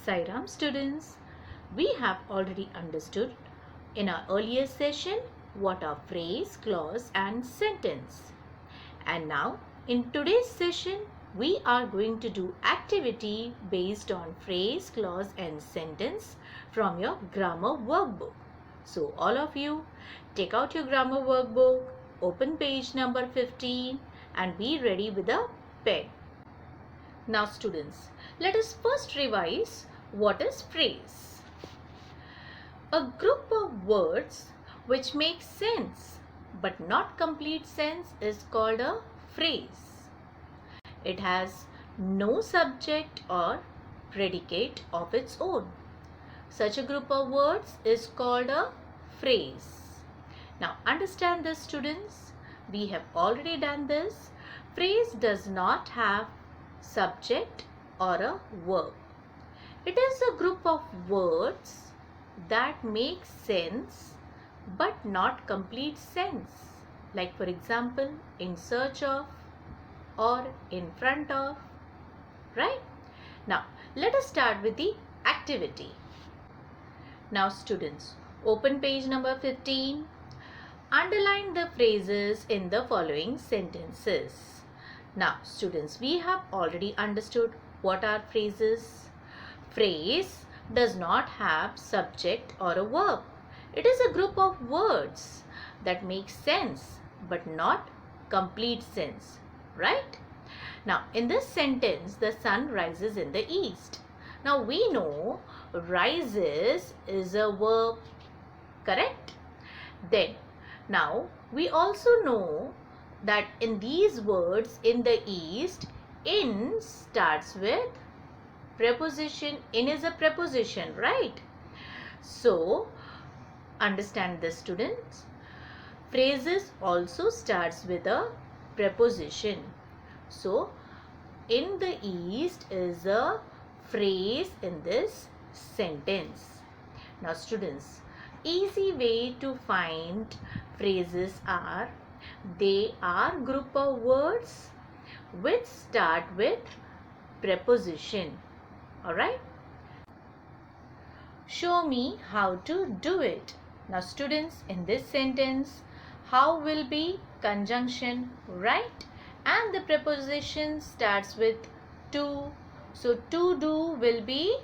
Sairam students, we have already understood in our earlier session what are phrase, clause and sentence. And now in today's session we are going to do activity based on phrase, clause and sentence from your grammar workbook. So all of you take out your grammar workbook, open page number 15 and be ready with a pen. Now students, let us first revise what is phrase. A group of words which make sense but not complete sense is called a phrase. It has no subject or predicate of its own. Such a group of words is called a phrase. Now understand this students, we have already done this. Phrase does not have subject or a verb. It is a group of words that make sense but not complete sense. Like for example, in search of or in front of, right? Now let us start with the activity. Now students, open page number 15. Underline the phrases in the following sentences. Now students, we have already understood what are phrases. Phrase does not have subject or a verb. It is a group of words that make sense but not complete sense, right? Now in this sentence, the sun rises in the east. Now we know rises is a verb, correct? Then now we also know that in these words, in the east, in starts with preposition. In is a preposition, right? So understand this students. Phrases also starts with a preposition. So in the east is a phrase in this sentence. Now students, easy way to find phrases are, they are group of words which start with preposition. Alright? Show me how to do it. Now students, in this sentence, how will be conjunction, right? And the preposition starts with to. So to do will be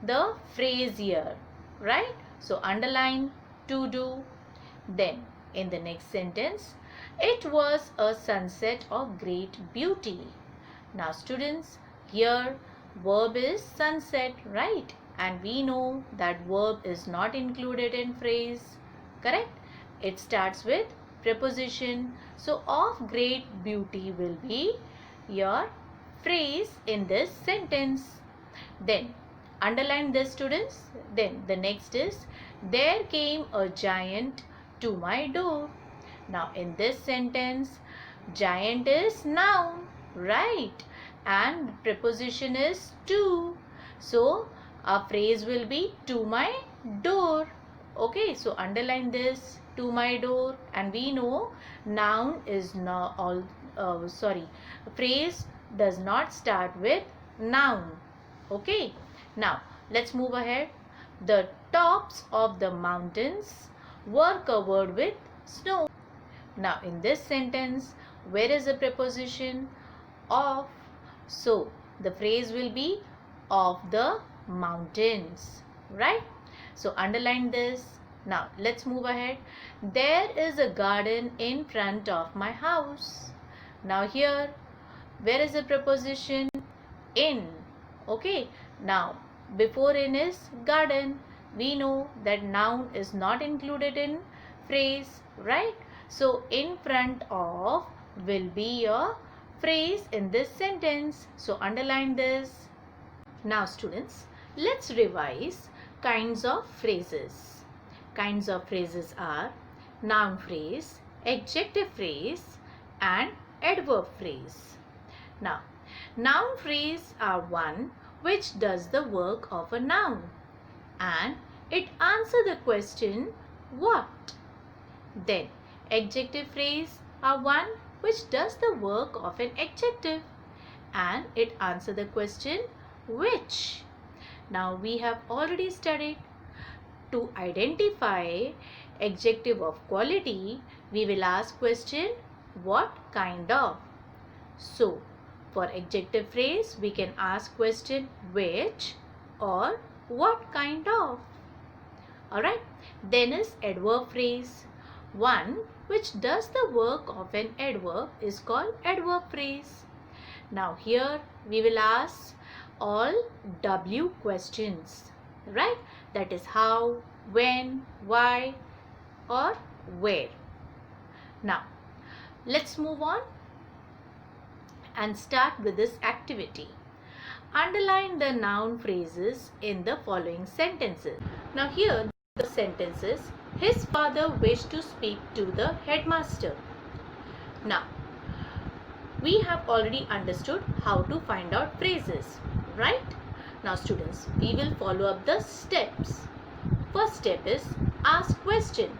the phrase here, right? So underline to do. Then in the next sentence, it was a sunset of great beauty. Now students, here verb is sunset, right? And we know that verb is not included in phrase, correct? It starts with preposition. So of great beauty will be your phrase in this sentence. Then underline this students. Then the next is, there came a giant to my door. Now in this sentence, giant is noun, right? And preposition is to. So our phrase will be to my door. Okay, so underline this, to my door. And we know noun is not phrase does not start with noun. Okay, now let's move ahead. The tops of the mountains were covered with snow. Now in this sentence, where is the preposition? Of. So the phrase will be of the mountains, right? So underline this. Now let's move ahead. There is a garden in front of my house. Now here, where is the preposition? In. Okay. Now before in is garden. We know that noun is not included in phrase, right? So in front of will be your phrase in this sentence. So underline this. Now students, let's revise kinds of phrases. Kinds of phrases are noun phrase, adjective phrase and adverb phrase. Now, noun phrase are one which does the work of a noun and it answers the question what. Then adjective phrase are one which does the work of an adjective and it answers the question which. Now we have already studied. To identify adjective of quality, we will ask question what kind of. So for adjective phrase, we can ask question which or what kind of. Alright. Then is adverb phrase. One which does the work of an adverb is called adverb phrase. Now here we will ask all W questions. Right? That is how, when, why or where. Now let's move on and start with this activity. Underline the noun phrases in the following sentences. Now here the sentences, his father wished to speak to the headmaster. Now we have already understood how to find out phrases, right? Now students, we will follow up the steps. First step is ask question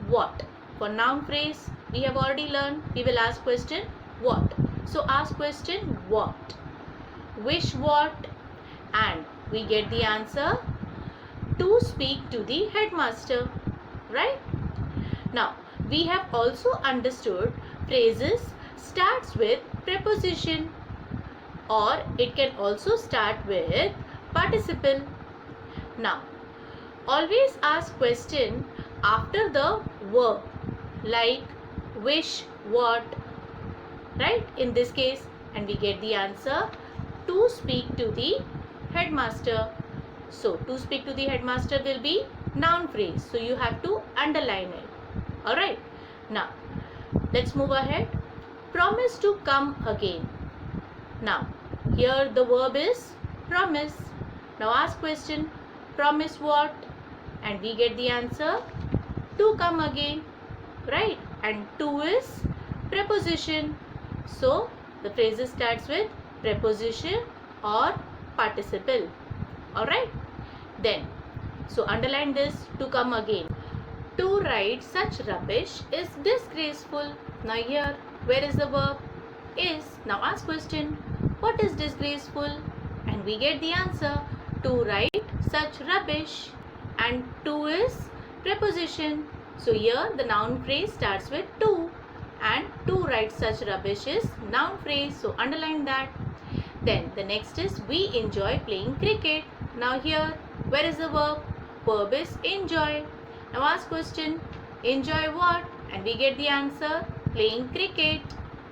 what. For noun phrase we have already learned, we will ask question what. So ask question what. Wish what, and we get the answer to speak to the headmaster, right? Now we have also understood phrases starts with preposition or it can also start with participle. Now always ask question after the verb like wish what, right, in this case, and we get the answer to speak to the headmaster. So to speak to the headmaster will be noun phrase, so you have to underline it. Alright, now let's move ahead. Promise to come again. Now here the verb is promise. Now ask question promise what, and we get the answer to come again, right? And to is preposition, so the phrase starts with preposition or participle. Alright, then so underline this to come again. To write such rubbish is disgraceful. Now here where is the verb? Is. Now ask question what is disgraceful, and we get the answer to write such rubbish, and to is preposition. So here the noun phrase starts with to, and to write such rubbish is noun phrase, so underline that. Then the next is we enjoy playing cricket. Now here where is the verb? Verb is enjoy. Now ask question enjoy what, and we get the answer playing cricket,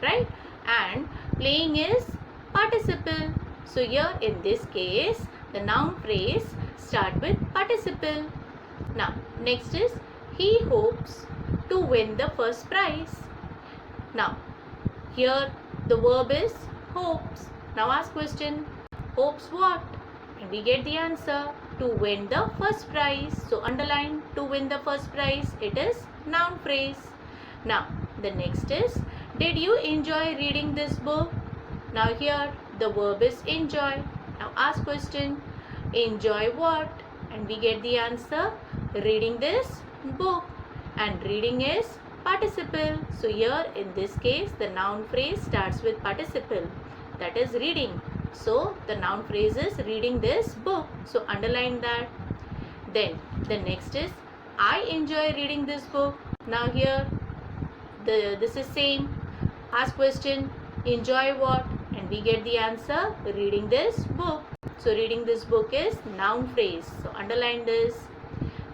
right? And playing is participle, so here in this case the noun phrase start with participle. Now next is he hopes to win the first prize. Now here the verb is hopes. Now ask question hopes what, and we get the answer to win the first prize, so underline to win the first prize, it is noun phrase. Now the next is did you enjoy reading this book? Now here the verb is enjoy. Now ask question enjoy what, and we get the answer reading this book, and reading is participle, so here in this case the noun phrase starts with participle, that is reading, so the noun phrase is reading this book, so underline that. Then the next is I enjoy reading this book. Now here this is same. Ask question enjoy what, and we get the answer reading this book, so reading this book is noun phrase, so underline this.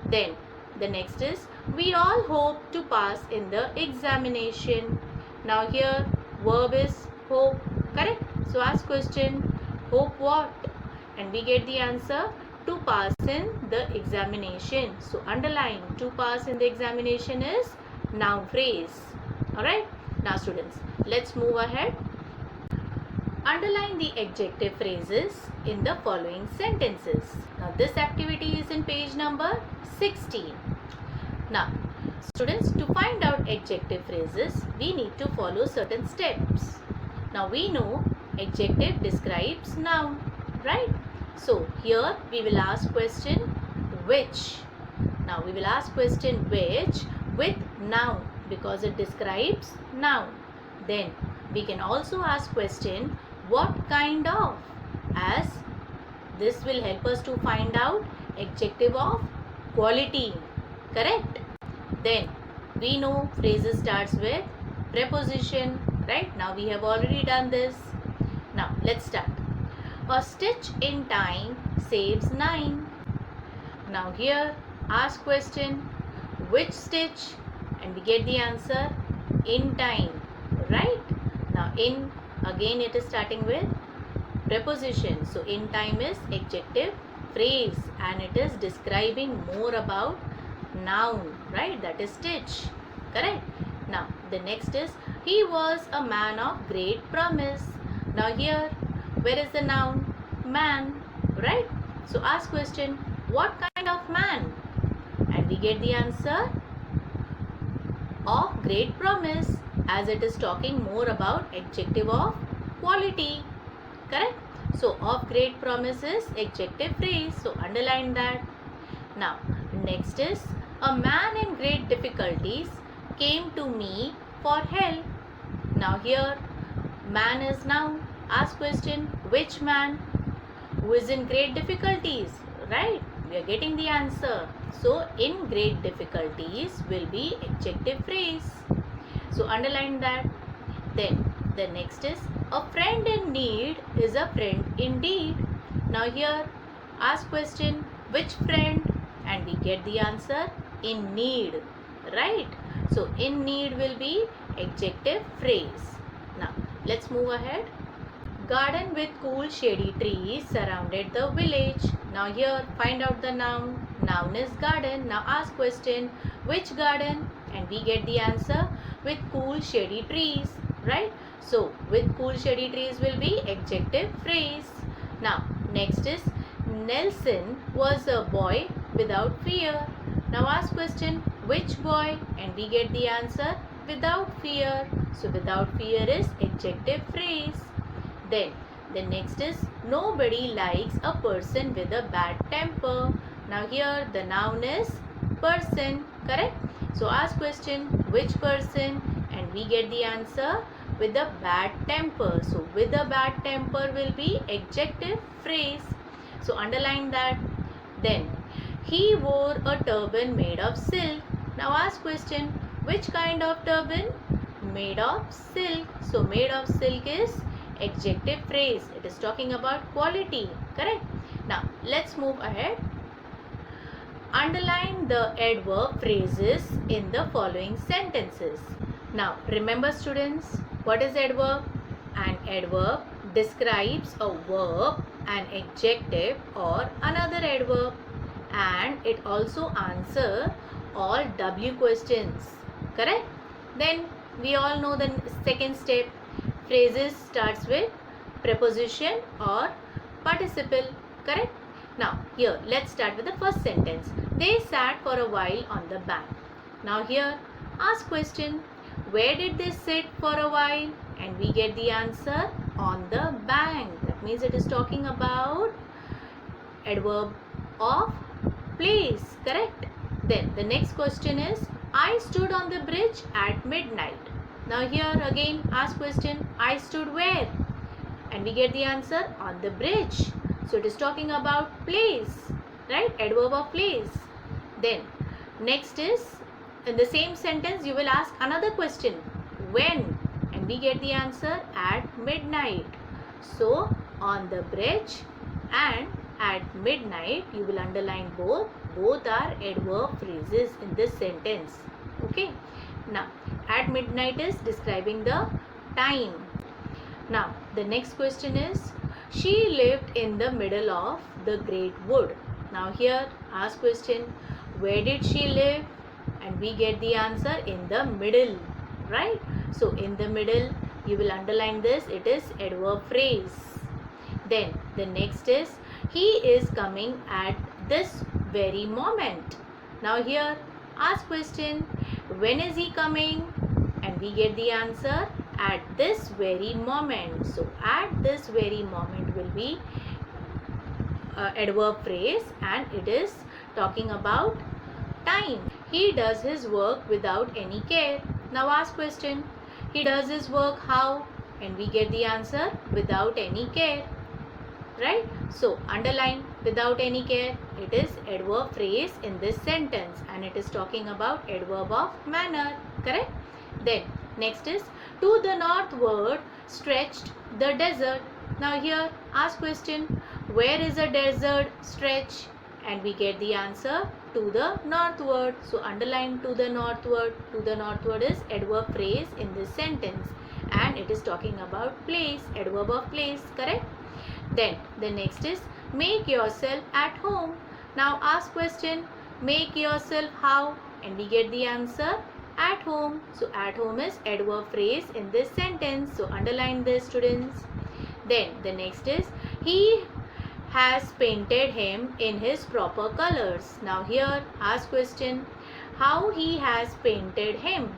Then the next is we all hope to pass in the examination. Now here verb is hope, correct? So ask question hope what, and we get the answer to pass in the examination, so underline to pass in the examination is noun phrase. Alright, now students, let's move ahead. Underline the adjective phrases in the following sentences. Now this activity is in page number 16. Now students, to find out adjective phrases we need to follow certain steps. Now we know adjective describes noun, right? So here we will ask question which. Now we will ask question which with noun because it describes noun. Then we can also ask question what kind of, as This will help us to find out adjective of quality. Correct? Then we know phrases starts with preposition. Right? Now we have already done this. Now let's start. A stitch in time saves 9. Now here ask question, which stitch? And we get the answer, in time. Right? Now in, again it is starting with preposition. So in time is adjective phrase and it is describing more about noun, right? That is stitch. Correct? Now the next is, he was a man of great promise. Now here, where is the noun? Man, right? So ask question, what kind of man? And we get the answer, of great promise, as it is talking more about adjective of quality. Correct? So of great promise is adjective phrase. So underline that. Now next is, a man in great difficulties came to me for help. Now here man is noun. Ask question, which man? Who is in great difficulties? Right? We are getting the answer. So in great difficulties will be adjective phrase. So underline that. Then the next is, a friend in need is a friend indeed. Now here ask question, which friend? And we get the answer, in need. Right? So in need will be adjective phrase. Now let's move ahead. Garden with cool shady trees surrounded the village. Now here find out the noun. Noun is garden. Now ask question, which garden? And we get the answer, with cool shady trees. Right? So with cool shady trees will be adjective phrase. Now next is, Nelson was a boy without fear. Now ask question, which boy? And we get the answer, without fear. So without fear is adjective phrase. Then the next is, nobody likes a person with a bad temper. Now here the noun is person. Correct? So ask question, which person? And we get the answer, with a bad temper. So with a bad temper will be adjective phrase. So underline that. Then he wore a turban made of silk. Now ask question, which kind of turban? Made of silk. So made of silk is adjective phrase. It is talking about quality. Correct? Now let's move ahead. Underline the adverb phrases in the following sentences. Now remember students, what is adverb? An adverb describes a verb, an adjective or another adverb, and it also answers all W questions. Correct? Then we all know the second step. Phrases starts with preposition or participle. Correct? Now here let's start with the first sentence. They sat for a while on the bank. Now here ask question, where did they sit for a while? And we get the answer, on the bank. That means it is talking about adverb of place. Correct? Then the next question is, I stood on the bridge at midnight. Now here again ask question, I stood where? And we get the answer, on the bridge. So it is talking about place. Right? Adverb of place. Then next is, in the same sentence you will ask another question, when? And we get the answer, at midnight. So on the bridge and at midnight, you will underline both. Both are adverb phrases in this sentence. Okay. Now at midnight is describing the time. Now the next question is, she lived in the middle of the great wood. Now here ask question, where did she live? And we get the answer, in the middle. Right? So in the middle you will underline this, it is adverb phrase. Then the next is, he is coming at this very moment. Now here ask question, when is he coming? And we get the answer, at this very moment. So at this very moment will be adverb phrase and it is talking about time. He does his work without any care. Now ask question, he does his work how? And we get the answer, without any care. right? So underline without any care. It is adverb phrase in this sentence and it is talking about adverb of manner, correct? Then next is to the northward stretched the desert. Now here ask question, where is a desert stretch? And we get the answer to the northward. So underline to the northward. To the northward is adverb phrase in this sentence and it is talking about place, adverb of place, correct? Then the next is make yourself at home. Now ask question, make yourself how? And we get the answer at home. So at home is adverb phrase in this sentence. So underline this, students. Then the next is he has painted him in his proper colors. Now here ask question, how he has painted him?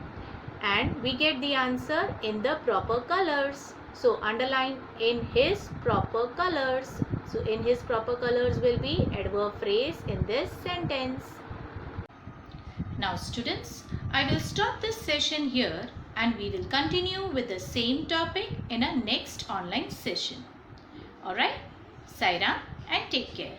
And we get the answer in the proper colors. So underline in his proper colors. So in his proper colors will be adverb phrase in this sentence. Now students, I will stop this session here and we will continue with the same topic in our next online session. Alright, Sai Ram and take care.